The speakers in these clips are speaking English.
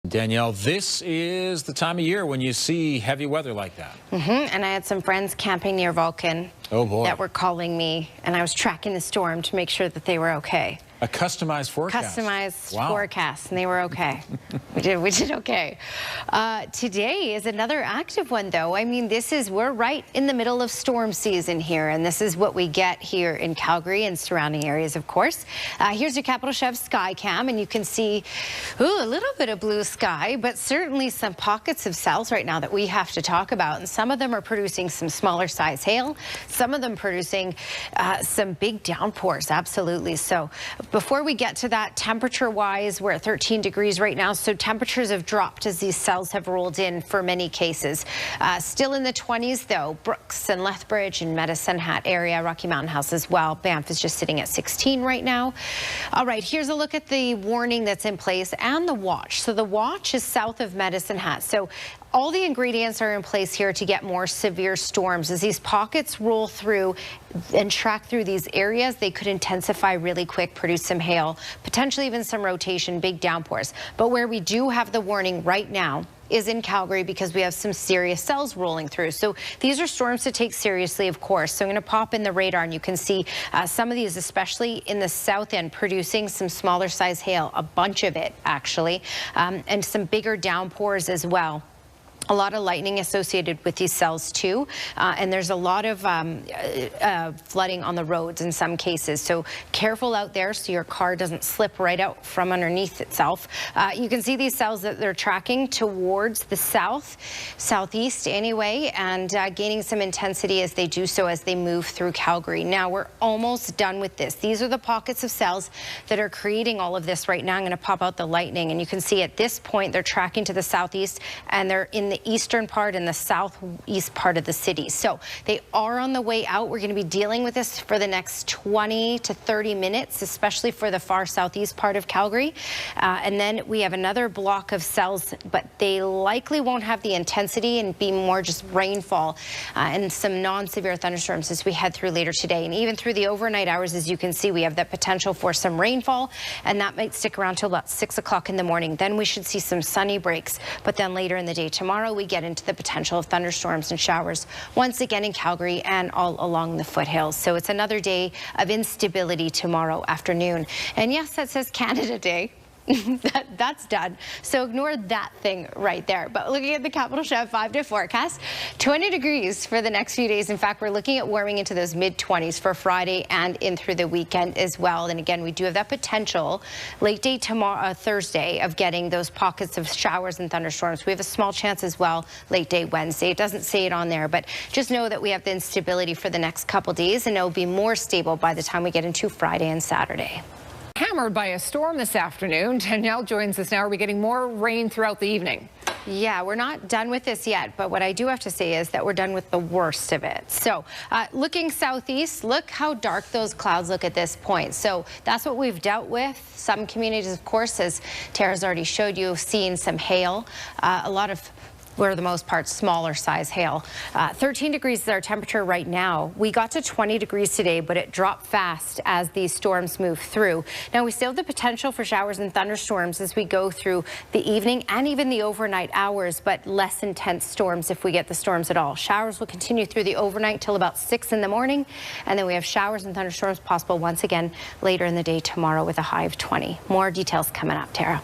Danielle, this is the time of year when you see heavy weather like that. And I had some friends camping near Vulcan that were calling me, and I was tracking the storm to make sure that they were okay. A customized forecast. Customized forecast, and they were okay. we did okay. Today is another active one, though. I mean, we're right in the middle of storm season here, and this is what we get here in Calgary and surrounding areas, of course. Here's your Capital Chef Sky Cam, and you can see a little bit of blue sky, but certainly some pockets of cells right now that we have to talk about, and some of them are producing some smaller size hail, some of them producing some big downpours, absolutely. So before we get to that, temperature-wise, we're at 13 degrees right now, so temperatures have dropped as these cells have rolled in for many cases. Still in the 20s, though. Brooks and Lethbridge and Medicine Hat area, Rocky Mountain House as well. Banff is just sitting at 16 right now. All right, here's a look at the warning that's in place and the watch. So the watch is south of Medicine Hat. So all the ingredients are in place here to get more severe storms. As these pockets roll through and track through these areas, they could intensify really quick, produce some hail, potentially even some rotation, big downpours. But where we do have the warning right now is in Calgary because we have some serious cells rolling through. So these are storms to take seriously, of course. So I'm going to pop in the radar, and you can see some of these, especially in the south end, producing some smaller size hail, a bunch of it actually, and some bigger downpours as well. A lot of lightning associated with these cells too, and there's a lot of flooding on the roads in some cases. So careful out there so your car doesn't slip right out from underneath itself. You can see these cells that they're tracking towards the southeast anyway, and gaining some intensity as they do so as they move through Calgary. Now we're almost done with this. These are the pockets of cells that are creating all of this right now. I'm going to pop out the lightning, and you can see at this point they're tracking to the southeast, and they're in the eastern part and the southeast part of the city. So they are on the way out. We're going to be dealing with this for the next 20 to 30 minutes, especially for the far southeast part of Calgary. And then we have another block of cells, but they likely won't have the intensity and be more just rainfall and some non-severe thunderstorms as we head through later today. And even through the overnight hours, as you can see, we have that potential for some rainfall, and that might stick around till about 6 o'clock in the morning. Then we should see some sunny breaks, but then later in the day tomorrow, we get into the potential of thunderstorms and showers once again in Calgary and all along the foothills. So it's another day of instability tomorrow afternoon. And yes, that says Canada Day. That's done. So ignore that thing right there. But looking at the Capital Chef 5-day forecast, 20 degrees for the next few days. In fact, we're looking at warming into those mid-20s for Friday and in through the weekend as well. And again, we do have that potential late day tomorrow, Thursday, of getting those pockets of showers and thunderstorms. We have a small chance as well late day Wednesday. It doesn't say it on there, but just know that we have the instability for the next couple days, and it will be more stable by the time we get into Friday and Saturday. Hammered by a storm this afternoon. Danielle joins us now. Are we getting more rain throughout the evening? Yeah, we're not done with this yet, but what I do have to say is that we're done with the worst of it. So looking southeast, look how dark those clouds look at this point. So that's what we've dealt with. Some communities, of course, as Tara's already showed you, seeing some hail, a lot of, for the most part, smaller size hail. 13 degrees is our temperature right now. We got to 20 degrees today, but it dropped fast as these storms move through. Now, we still have the potential for showers and thunderstorms as we go through the evening and even the overnight hours, but less intense storms if we get the storms at all. Showers will continue through the overnight till about 6 in the morning, and then we have showers and thunderstorms possible once again later in the day tomorrow with a high of 20. More details coming up, Tara.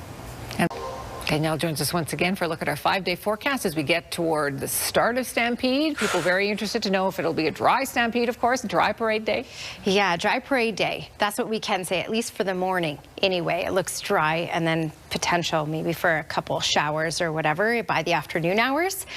Danielle joins us once again for a look at our 5-day forecast as we get toward the start of Stampede. People very interested to know if it'll be a dry Stampede, of course, a dry parade day. Yeah, dry parade day. That's what we can say, at least for the morning. Anyway, it looks dry, and then potential maybe for a couple showers or whatever by the afternoon hours.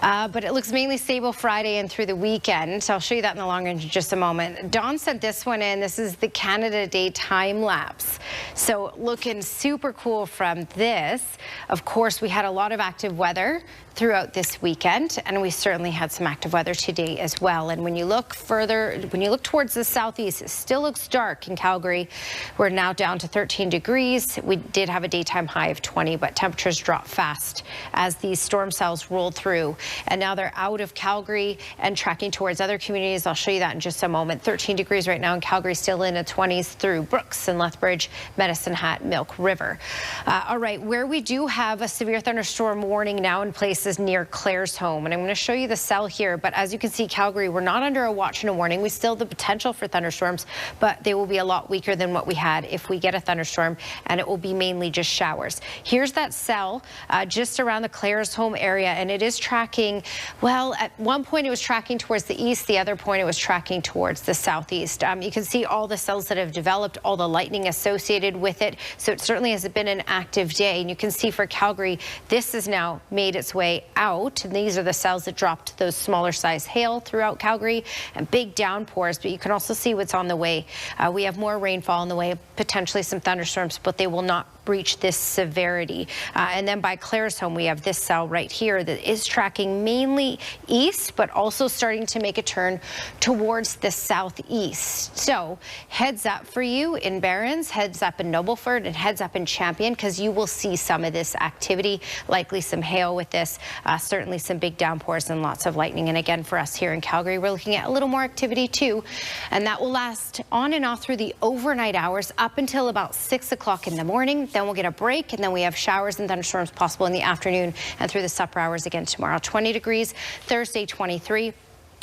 But it looks mainly stable Friday and through the weekend. So I'll show you that in the long range in just a moment. Dawn sent this one in. This is the Canada Day time lapse. So looking super cool from this. Of course, we had a lot of active weather throughout this weekend, and we certainly had some active weather today as well. And when you look towards the southeast, it still looks dark in Calgary. We're now down to 13 13 degrees. We did have a daytime high of 20, but temperatures dropped fast as these storm cells rolled through. And now they're out of Calgary and tracking towards other communities. I'll show you that in just a moment. 13 degrees right now in Calgary, still in the 20s through Brooks and Lethbridge, Medicine Hat, Milk River. All right, where we do have a severe thunderstorm warning now in places near Claire's home. And I'm going to show you the cell here. But as you can see, Calgary, we're not under a watch and a warning. We still have the potential for thunderstorms, but they will be a lot weaker than what we had if we get a thunderstorm, and it will be mainly just showers. Here's that cell just around the Claire's home area, and it is tracking, well, at one point it was tracking towards the east, the other point it was tracking towards the southeast. You can see all the cells that have developed, all the lightning associated with it, so it certainly has been an active day. And you can see for Calgary, this has now made its way out, and these are the cells that dropped those smaller size hail throughout Calgary and big downpours, but you can also see what's on the way. We have more rainfall on the way, potentially some thunderstorms, but they will not reach this severity. And then by Claire's home, we have this cell right here that is tracking mainly east, but also starting to make a turn towards the southeast. So heads up for you in Barrens, heads up in Nobleford, and heads up in Champion, because you will see some of this activity, likely some hail with this, certainly some big downpours and lots of lightning. And again, for us here in Calgary, we're looking at a little more activity too, and that will last on and off through the overnight hours up until about 6 o'clock in the morning. Then we'll get a break, and then we have showers and thunderstorms possible in the afternoon and through the supper hours again tomorrow. 20 degrees, Thursday 23.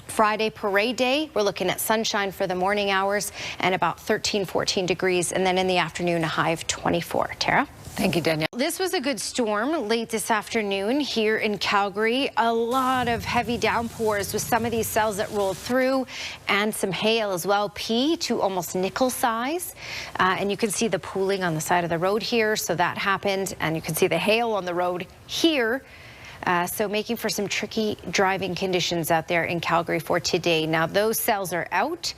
Friday, parade day, we're looking at sunshine for the morning hours and about 13, 14 degrees, and then in the afternoon a high of 24. Tara? Thank you, Danielle. This was a good storm late this afternoon here in Calgary. A lot of heavy downpours with some of these cells that rolled through, and some hail as well, pea to almost nickel size. And you can see the pooling on the side of the road here, so that happened. And you can see the hail on the road here. So making for some tricky driving conditions out there in Calgary for today. Now those cells are out.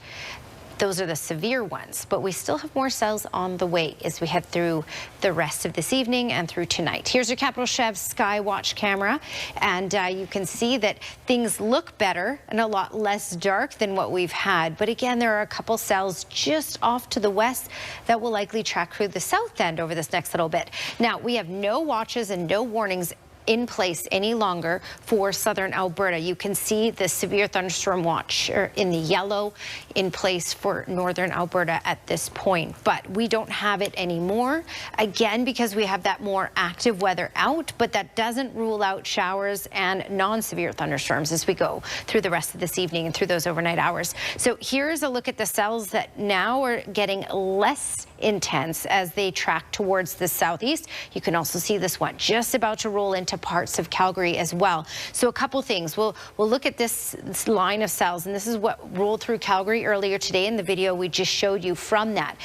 Those are the severe ones, but we still have more cells on the way as we head through the rest of this evening and through tonight. Here's your Capital Chev Sky Watch camera, and you can see that things look better and a lot less dark than what we've had. But again, there are a couple cells just off to the west that will likely track through the south end over this next little bit. Now, we have no watches and no warnings in place any longer for southern Alberta. You can see the severe thunderstorm watch in the yellow in place for northern Alberta at this point, but we don't have it anymore, again because we have that more active weather out, but that doesn't rule out showers and non-severe thunderstorms as we go through the rest of this evening and through those overnight hours. So here's a look at the cells that now are getting less intense as they track towards the southeast. You can also see this one just about to roll into parts of Calgary as well. So a couple things. We'll look at this line of cells, and this is what rolled through Calgary earlier today in the video we just showed you from that.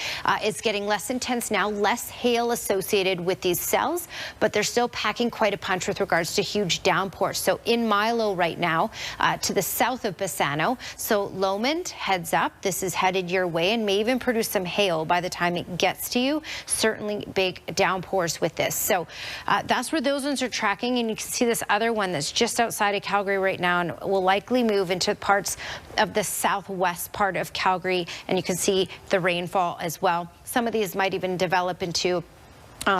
It's getting less intense now, less hail associated with these cells, but they're still packing quite a punch with regards to huge downpours. So in Milo right now, to the south of Bassano. So Lomond, heads up, this is headed your way and may even produce some hail by the time it gets to you. Certainly big downpours with this. So that's where those ones are tracking, and you can see this other one that's just outside of Calgary right now and will likely move into parts of the southwest part of Calgary, and you can see the rainfall as well. Some of these might even develop into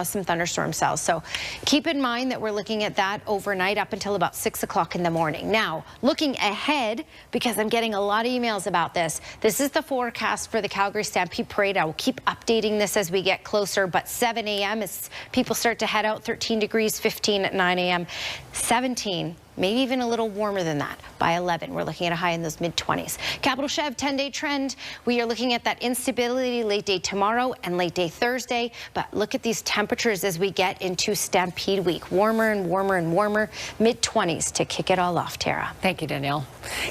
some thunderstorm cells. So keep in mind that we're looking at that overnight up until about 6 o'clock in the morning. Now, looking ahead, because I'm getting a lot of emails about this, this is the forecast for the Calgary Stampede Parade. I will keep updating this as we get closer, but 7 a.m. as people start to head out, 13 degrees, 15 at 9 a.m., 17. Maybe even a little warmer than that by 11. We're looking at a high in those mid-20s. Capital Chev 10-day trend. We are looking at that instability late day tomorrow and late day Thursday. But look at these temperatures as we get into Stampede week. Warmer and warmer and warmer. Mid-20s to kick it all off, Tara. Thank you, Danielle.